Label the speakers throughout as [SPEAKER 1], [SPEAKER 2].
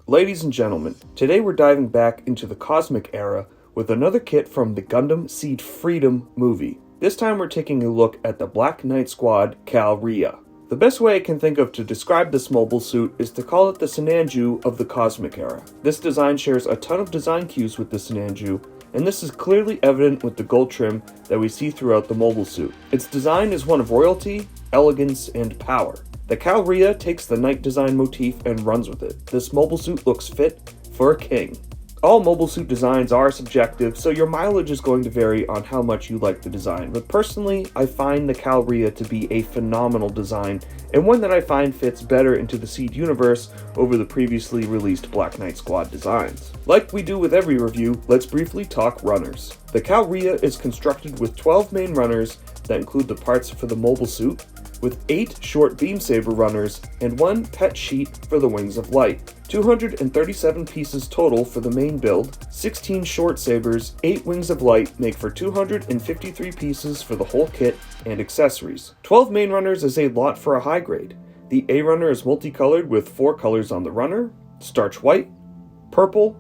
[SPEAKER 1] Ladies and gentlemen, today we're diving back into the cosmic era with another kit from the Gundam SEED FREEDOM movie. This time we're taking a look at the Black Knight Squad Cal-Re-A. The best way I can think of to describe this mobile suit is to call it the Sinanju of the cosmic era. This design shares a ton of design cues with the Sinanju, and this is clearly evident with the gold trim that we see throughout the mobile suit. Its design is one of royalty, elegance, and power. The Cal-Re-A takes the knight design motif and runs with it. This mobile suit looks fit for a king. All mobile suit designs are subjective, so your mileage is going to vary on how much you like the design, but personally, I find the Cal-Re-A to be a phenomenal design, and one that I find fits better into the SEED universe over the previously released Black Knight Squad designs. Like we do with every review, let's briefly talk runners. The Cal-Re-A is constructed with 12 main runners that include the parts for the mobile suit, with 8 short beam saber runners and 1 pet sheet for the wings of light. 237 pieces total for the main build, 16 short sabers, 8 wings of light make for 253 pieces for the whole kit and accessories. 12 main runners is a lot for a high grade. The A runner is multicolored with 4 colors on the runner: starch white, purple,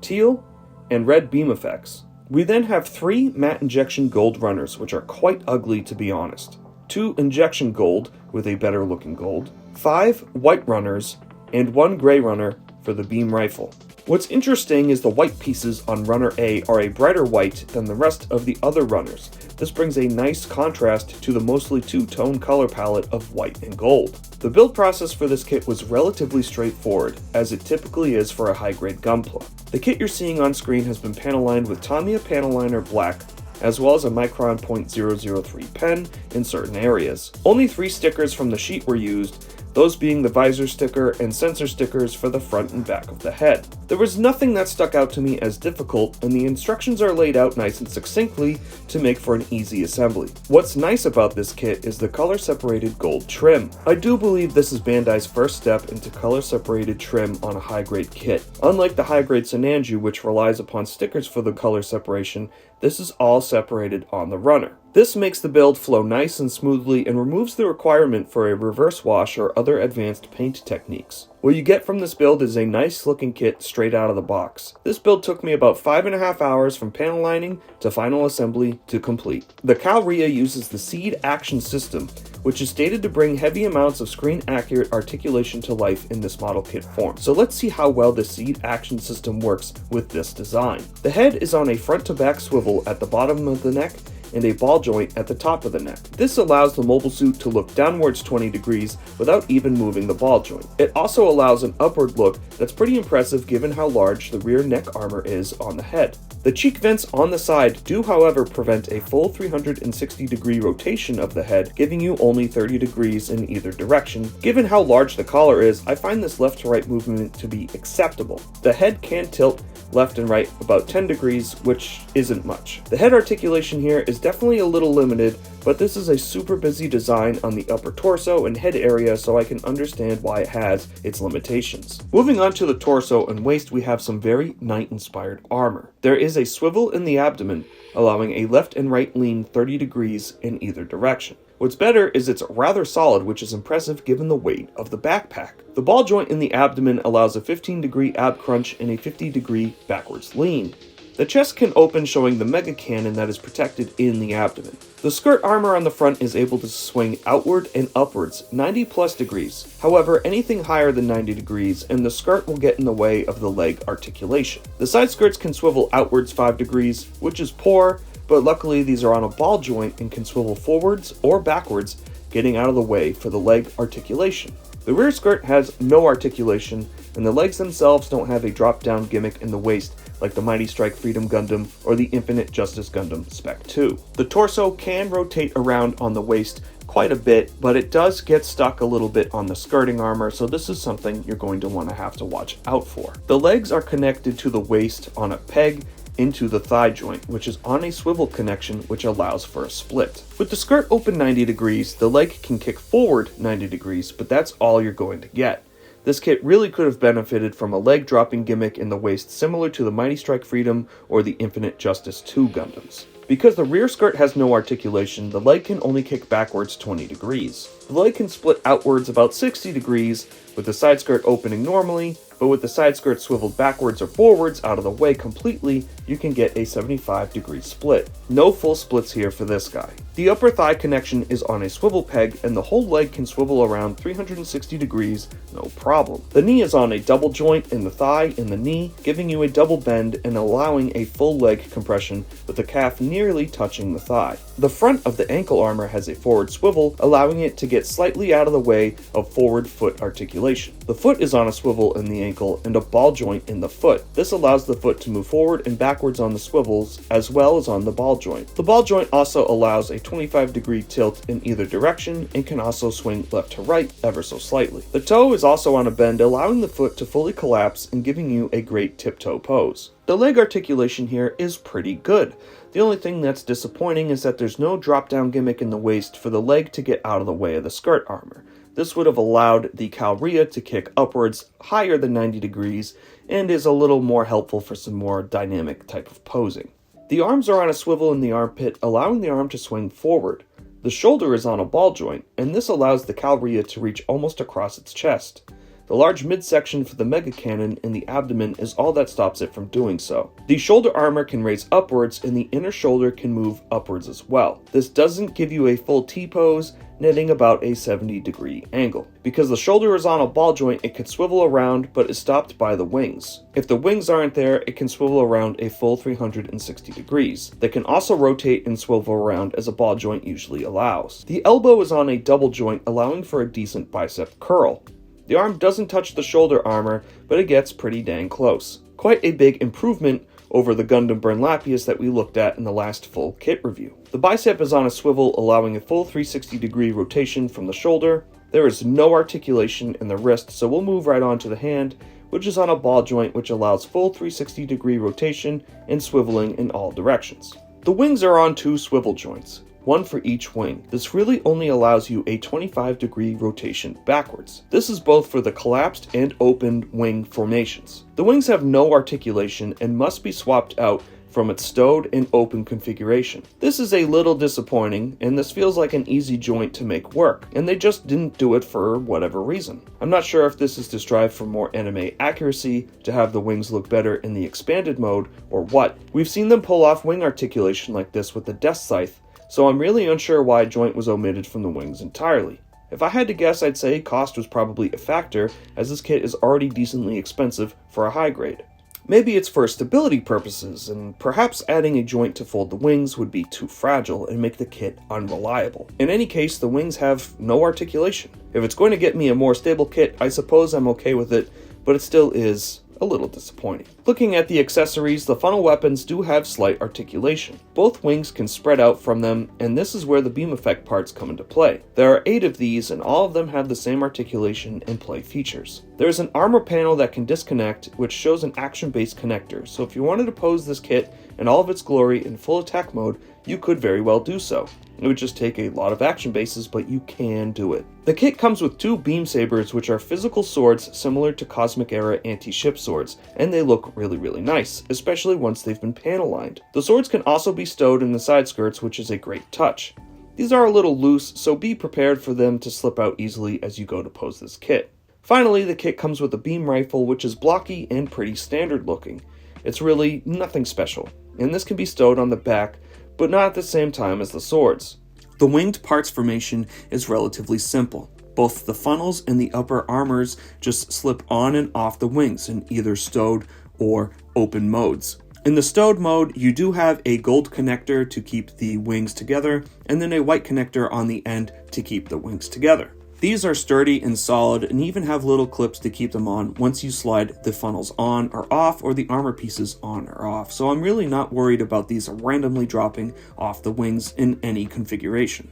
[SPEAKER 1] teal, and red beam effects. We then have 3 matte injection gold runners, which are quite ugly to be honest. 2 injection gold with a better looking gold, 5 white runners, and 1 gray runner for the beam rifle. What's interesting is the white pieces on runner A are a brighter white than the rest of the other runners. This brings a nice contrast to the mostly two-tone color palette of white and gold. The build process for this kit was relatively straightforward, as it typically is for a high-grade Gunpla. The kit you're seeing on screen has been panel lined with Tamiya panel liner black, as well as a Micron .003 pen in certain areas. Only 3 stickers from the sheet were used, those being the visor sticker and sensor stickers for the front and back of the head. There was nothing that stuck out to me as difficult, and the instructions are laid out nice and succinctly to make for an easy assembly. What's nice about this kit is the color-separated gold trim. I do believe this is Bandai's first step into color-separated trim on a high-grade kit. Unlike the high-grade Sinanju, which relies upon stickers for the color separation, this is all separated on the runner. This makes the build flow nice and smoothly and removes the requirement for a reverse wash or other advanced paint techniques. What you get from this build is a nice looking kit straight out of the box. This build took me about 5.5 hours from panel lining to final assembly to complete. The Cal-Re-A uses the SEED Action System, which is stated to bring heavy amounts of screen accurate articulation to life in this model kit form. So let's see how well the SEED Action System works with this design. The head is on a front to back swivel at the bottom of the neck and a ball joint at the top of the neck. This allows the mobile suit to look downwards 20 degrees without even moving the ball joint. It also allows an upward look that's pretty impressive given how large the rear neck armor is on the head. The cheek vents on the side do however prevent a full 360 degree rotation of the head, giving you only 30 degrees in either direction. Given how large the collar is, I find this left to right movement to be acceptable. The head can tilt left and right about 10 degrees, which isn't much. The head articulation here is definitely a little limited, but this is a super busy design on the upper torso and head area, so I can understand why it has its limitations. Moving on to the torso and waist, we have some very knight-inspired armor. There is a swivel in the abdomen, allowing a left and right lean 30 degrees in either direction. What's better is it's rather solid, which is impressive given the weight of the backpack. The ball joint in the abdomen allows a 15-degree ab crunch and a 50-degree backwards lean. The chest can open, showing the mega cannon that is protected in the abdomen. The skirt armor on the front is able to swing outward and upwards 90 plus degrees. However, anything higher than 90 degrees and the skirt will get in the way of the leg articulation. The side skirts can swivel outwards 5 degrees, which is poor, but luckily these are on a ball joint and can swivel forwards or backwards, getting out of the way for the leg articulation. The rear skirt has no articulation, and the legs themselves don't have a drop-down gimmick in the waist like the Mighty Strike Freedom Gundam or the Infinite Justice Gundam Spec 2. The torso can rotate around on the waist quite a bit, but it does get stuck a little bit on the skirting armor, so this is something you're going to want to have to watch out for. The legs are connected to the waist on a peg into the thigh joint, which is on a swivel connection, which allows for a split. With the skirt open 90 degrees, the leg can kick forward 90 degrees, but that's all you're going to get. This kit really could have benefited from a leg dropping gimmick in the waist similar to the Mighty Strike Freedom or the Infinite Justice 2 Gundams. Because the rear skirt has no articulation, the leg can only kick backwards 20 degrees. The leg can split outwards about 60 degrees, with the side skirt opening normally, but with the side skirts swiveled backwards or forwards out of the way completely, you can get a 75-degree split. No full splits here for this guy. The upper thigh connection is on a swivel peg, and the whole leg can swivel around 360 degrees, no problem. The knee is on a double joint in the thigh and the knee, giving you a double bend and allowing a full leg compression with the calf nearly touching the thigh. The front of the ankle armor has a forward swivel, allowing it to get slightly out of the way of forward foot articulation. The foot is on a swivel in the ankle and a ball joint in the foot. This allows the foot to move forward and backwards on the swivels as well as on the ball joint. The ball joint also allows a 25-degree tilt in either direction and can also swing left to right ever so slightly. The toe is also on a bend, allowing the foot to fully collapse and giving you a great tiptoe pose. The leg articulation here is pretty good. The only thing that's disappointing is that there's no drop-down gimmick in the waist for the leg to get out of the way of the skirt armor. This would have allowed the Cal-Re-A to kick upwards higher than 90 degrees and is a little more helpful for some more dynamic type of posing. The arms are on a swivel in the armpit, allowing the arm to swing forward. The shoulder is on a ball joint, and this allows the Cal-Re-A to reach almost across its chest. The large midsection for the mega cannon in the abdomen is all that stops it from doing so. The shoulder armor can raise upwards, and the inner shoulder can move upwards as well. This doesn't give you a full T-pose, netting about a 70-degree angle. Because the shoulder is on a ball joint, it can swivel around, but is stopped by the wings. If the wings aren't there, it can swivel around a full 360 degrees. They can also rotate and swivel around as a ball joint usually allows. The elbow is on a double joint, allowing for a decent bicep curl. The arm doesn't touch the shoulder armor, but it gets pretty dang close. Quite a big improvement over the Gundam Burn-Lapius that we looked at in the last full kit review. The bicep is on a swivel, allowing a full 360-degree rotation from the shoulder. There is no articulation in the wrist, so we'll move right on to the hand, which is on a ball joint, which allows full 360-degree rotation and swiveling in all directions. The wings are on two swivel joints, one for each wing. This really only allows you a 25-degree rotation backwards. This is both for the collapsed and opened wing formations. The wings have no articulation and must be swapped out from its stowed and open configuration. This is a little disappointing, and this feels like an easy joint to make work, and they just didn't do it for whatever reason. I'm not sure if this is to strive for more anime accuracy, to have the wings look better in the expanded mode, or what. We've seen them pull off wing articulation like this with the Death Scythe, so I'm really unsure why a joint was omitted from the wings entirely. If I had to guess, I'd say cost was probably a factor, as this kit is already decently expensive for a high grade. Maybe it's for stability purposes, and perhaps adding a joint to fold the wings would be too fragile and make the kit unreliable. In any case, the wings have no articulation. If it's going to get me a more stable kit, I suppose I'm okay with it, but it still is a little disappointing. Looking at the accessories, the funnel weapons do have slight articulation. Both wings can spread out from them, and this is where the beam effect parts come into play. There are 8 of these, and all of them have the same articulation and play features. There is an armor panel that can disconnect, which shows an action-based connector, so if you wanted to pose this kit in all of its glory in full attack mode, you could very well do so. It would just take a lot of action bases, but you can do it. The kit comes with 2 beam sabers, which are physical swords similar to Cosmic Era anti-ship swords, and they look really nice, especially once they've been panel lined. The swords can also be stowed in the side skirts, which is a great touch. These are a little loose, so be prepared for them to slip out easily as you go to pose this kit. Finally, the kit comes with a beam rifle, which is blocky and pretty standard looking. It's really nothing special, and this can be stowed on the back, but not at the same time as the swords. The winged parts formation is relatively simple. Both the funnels and the upper armors just slip on and off the wings in either stowed or open modes. In the stowed mode, you do have a gold connector to keep the wings together, and then a white connector on the end to keep the wings together. These are sturdy and solid and even have little clips to keep them on once you slide the funnels on or off or the armor pieces on or off, so I'm really not worried about these randomly dropping off the wings in any configuration.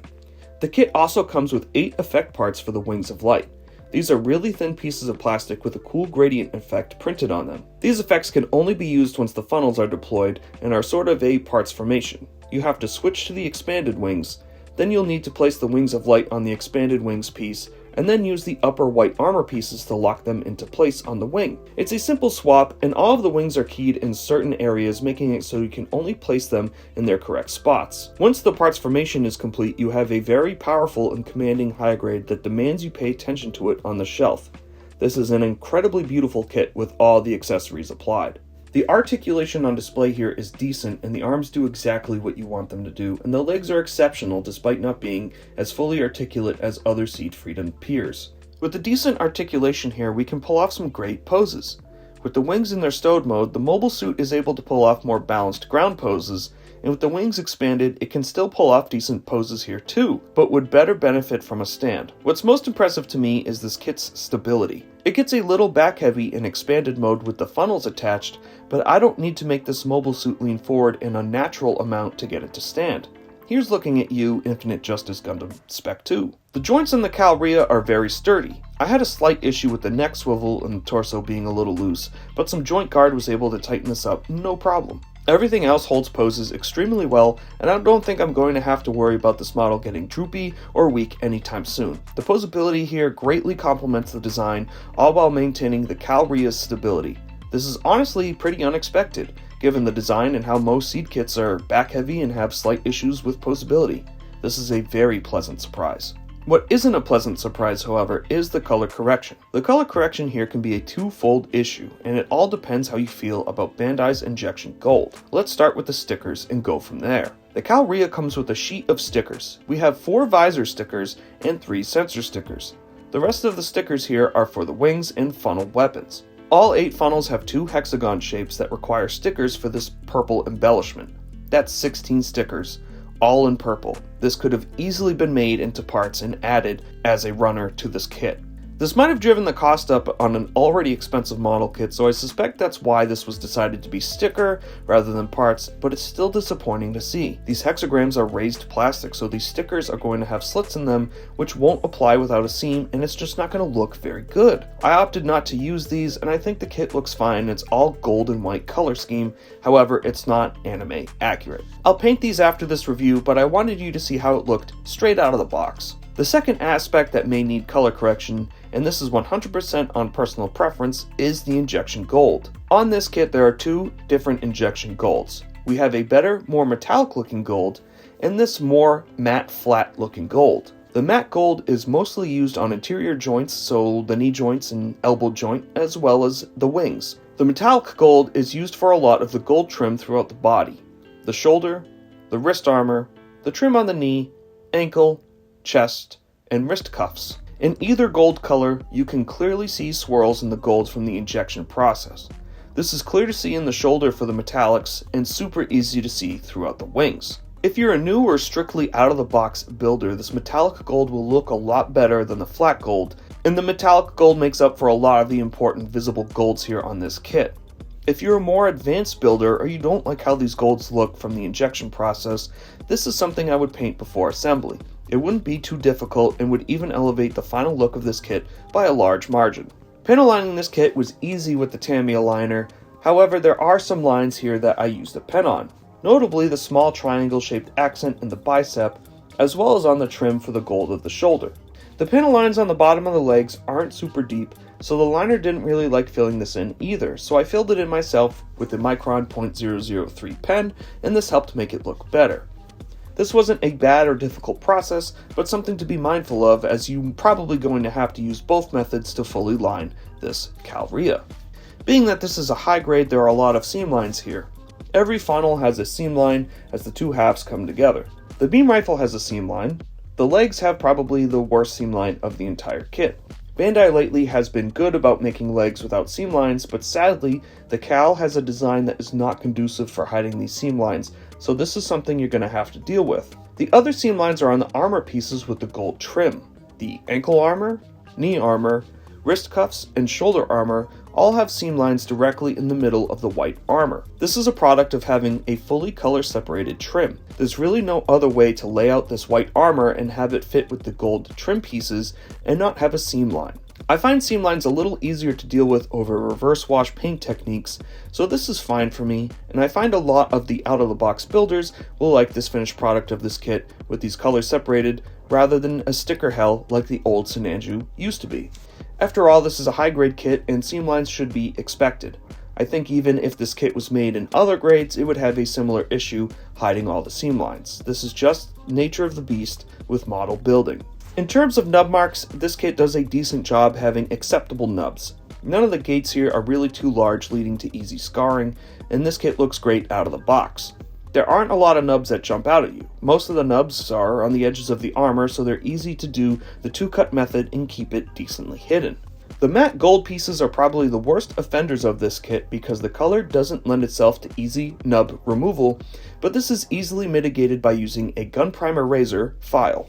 [SPEAKER 1] The kit also comes with 8 effect parts for the Wings of Light. These are really thin pieces of plastic with a cool gradient effect printed on them. These effects can only be used once the funnels are deployed and are sort of a parts formation. You have to switch to the expanded wings, then you'll need to place the Wings of Light on the expanded wings piece, and then use the upper white armor pieces to lock them into place on the wing. It's a simple swap, and all of the wings are keyed in certain areas, making it so you can only place them in their correct spots. Once the parts formation is complete, you have a very powerful and commanding high grade that demands you pay attention to it on the shelf. This is an incredibly beautiful kit with all the accessories applied. The articulation on display here is decent, and the arms do exactly what you want them to do, and the legs are exceptional despite not being as fully articulate as other SEED Freedom peers. With the decent articulation here, we can pull off some great poses. With the wings in their stowed mode, the mobile suit is able to pull off more balanced ground poses, and with the wings expanded, it can still pull off decent poses here too, but would better benefit from a stand. What's most impressive to me is this kit's stability. It gets a little back heavy in expanded mode with the funnels attached, but I don't need to make this mobile suit lean forward an unnatural amount to get it to stand. Here's looking at you, Infinite Justice Gundam Spec 2. The joints on the Cal-Re-A are very sturdy. I had a slight issue with the neck swivel and the torso being a little loose, but some joint guard was able to tighten this up no problem. Everything else holds poses extremely well, and I don't think I'm going to have to worry about this model getting droopy or weak anytime soon. The posability here greatly complements the design, all while maintaining the Cal-Re-A's stability. This is honestly pretty unexpected, given the design and how most SEED kits are back heavy and have slight issues with posability. This is a very pleasant surprise. What isn't a pleasant surprise, however, is the color correction. The color correction here can be a twofold issue, and it all depends how you feel about Bandai's injection gold. Let's start with the stickers and go from there. The Cal-Re-A comes with a sheet of stickers. We have 4 visor stickers and 3 sensor stickers. The rest of the stickers here are for the wings and funnel weapons. All 8 funnels have 2 hexagon shapes that require stickers for this purple embellishment. That's 16 stickers, all in purple. This could have easily been made into parts and added as a runner to this kit. This might have driven the cost up on an already expensive model kit, so I suspect that's why this was decided to be sticker rather than parts, but it's still disappointing to see. These hexagrams are raised plastic, so these stickers are going to have slits in them which won't apply without a seam, and it's just not going to look very good. I opted not to use these, and I think the kit looks fine. It's all gold and white color scheme, however it's not anime accurate. I'll paint these after this review, but I wanted you to see how it looked straight out of the box. The second aspect that may need color correction, and this is 100% on personal preference, is the injection gold. On this kit there are 2 different injection golds. We have a better, more metallic looking gold, and this more matte flat looking gold. The matte gold is mostly used on interior joints, so the knee joints and elbow joint, as well as the wings. The metallic gold is used for a lot of the gold trim throughout the body. The shoulder, the wrist armor, the trim on the knee, ankle, chest, and wrist cuffs. In either gold color, you can clearly see swirls in the gold from the injection process. This is clear to see in the shoulder for the metallics, and super easy to see throughout the wings. If you're a new or strictly out-of-the-box builder, this metallic gold will look a lot better than the flat gold, and the metallic gold makes up for a lot of the important visible golds here on this kit. If you're a more advanced builder, or you don't like how these golds look from the injection process, this is something I would paint before assembly. It wouldn't be too difficult and would even elevate the final look of this kit by a large margin. Panel lining this kit was easy with the Tamiya liner, however there are some lines here that I used a pen on, notably the small triangle shaped accent in the bicep, as well as on the trim for the gold of the shoulder. The panel lines on the bottom of the legs aren't super deep, so the liner didn't really like filling this in either, so I filled it in myself with the Micron .003 pen, and this helped make it look better. This wasn't a bad or difficult process, but something to be mindful of, as you're probably going to have to use both methods to fully line this Cal-Re-A. Being that this is a high grade, there are a lot of seam lines here. Every funnel has a seam line as the 2 halves come together. The beam rifle has a seam line. The legs have probably the worst seam line of the entire kit. Bandai lately has been good about making legs without seam lines, but sadly, the Cal has a design that is not conducive for hiding these seam lines, so this is something you're going to have to deal with. The other seam lines are on the armor pieces with the gold trim. The ankle armor, knee armor, wrist cuffs, and shoulder armor all have seam lines directly in the middle of the white armor. This is a product of having a fully color separated trim. There's really no other way to lay out this white armor and have it fit with the gold trim pieces and not have a seam line. I find seam lines a little easier to deal with over reverse wash paint techniques, so this is fine for me, and I find a lot of the out-of-the-box builders will like this finished product of this kit with these colors separated rather than a sticker hell like the old Sinanju used to be. After all, this is a high-grade kit and seam lines should be expected. I think even if this kit was made in other grades, it would have a similar issue hiding all the seam lines. This is just nature of the beast with model building. In terms of nub marks, this kit does a decent job having acceptable nubs. None of the gates here are really too large, leading to easy scarring, and this kit looks great out of the box. There aren't a lot of nubs that jump out at you. Most of the nubs are on the edges of the armor, so they're easy to do the two-cut method and keep it decently hidden. The matte gold pieces are probably the worst offenders of this kit because the color doesn't lend itself to easy nub removal, but this is easily mitigated by using a gun primer razor file.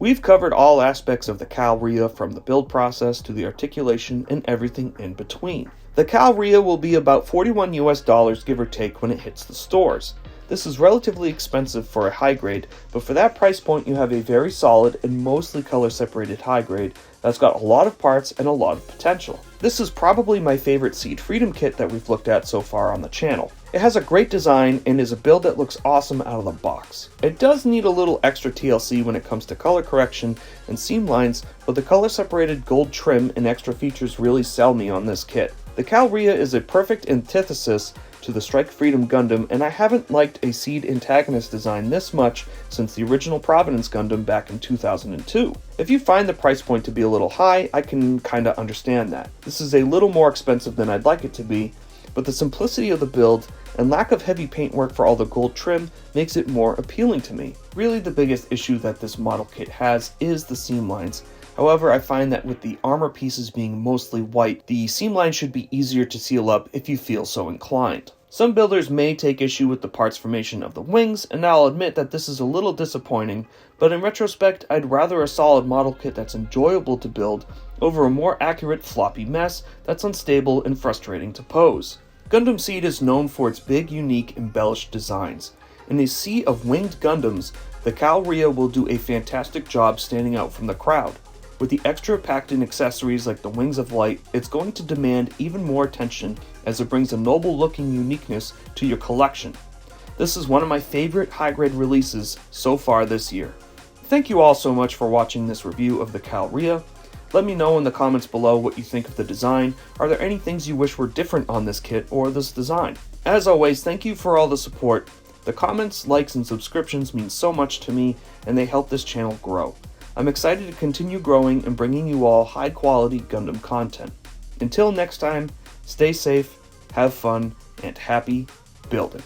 [SPEAKER 1] We've covered all aspects of the Cal-Re.A from the build process to the articulation and everything in between. The Cal-Re.A will be about $41 US give or take when it hits the stores. This is relatively expensive for a high grade, but for that price point you have a very solid and mostly color separated high grade that's got a lot of parts and a lot of potential. This is probably my favorite SEED Freedom kit that we've looked at so far on the channel. It has a great design and is a build that looks awesome out of the box. It does need a little extra TLC when it comes to color correction and seam lines, but the color separated gold trim and extra features really sell me on this kit. The Cal-Re.A is a perfect antithesis to the Strike Freedom Gundam, and I haven't liked a SEED antagonist design this much since the original Providence Gundam back in 2002. If you find the price point to be a little high, I can kinda understand that. This is a little more expensive than I'd like it to be, but the simplicity of the build and lack of heavy paintwork for all the gold trim makes it more appealing to me. Really, the biggest issue that this model kit has is the seam lines. However, I find that with the armor pieces being mostly white, the seam line should be easier to seal up if you feel so inclined. Some builders may take issue with the parts formation of the wings, and I'll admit that this is a little disappointing, but in retrospect, I'd rather a solid model kit that's enjoyable to build over a more accurate floppy mess that's unstable and frustrating to pose. Gundam SEED is known for its big, unique, embellished designs. In a sea of winged Gundams, the Cal-Re.A will do a fantastic job standing out from the crowd. With the extra packed in accessories like the Wings of Light, it's going to demand even more attention as it brings a noble looking uniqueness to your collection. This is one of my favorite high-grade releases so far this year. Thank you all so much for watching this review of the Cal-Re.A. Let me know in the comments below what you think of the design. Are there any things you wish were different on this kit or this design? As always, thank you for all the support. The comments, likes, and subscriptions mean so much to me, and they help this channel grow. I'm excited to continue growing and bringing you all high-quality Gundam content. Until next time, stay safe, have fun, and happy building.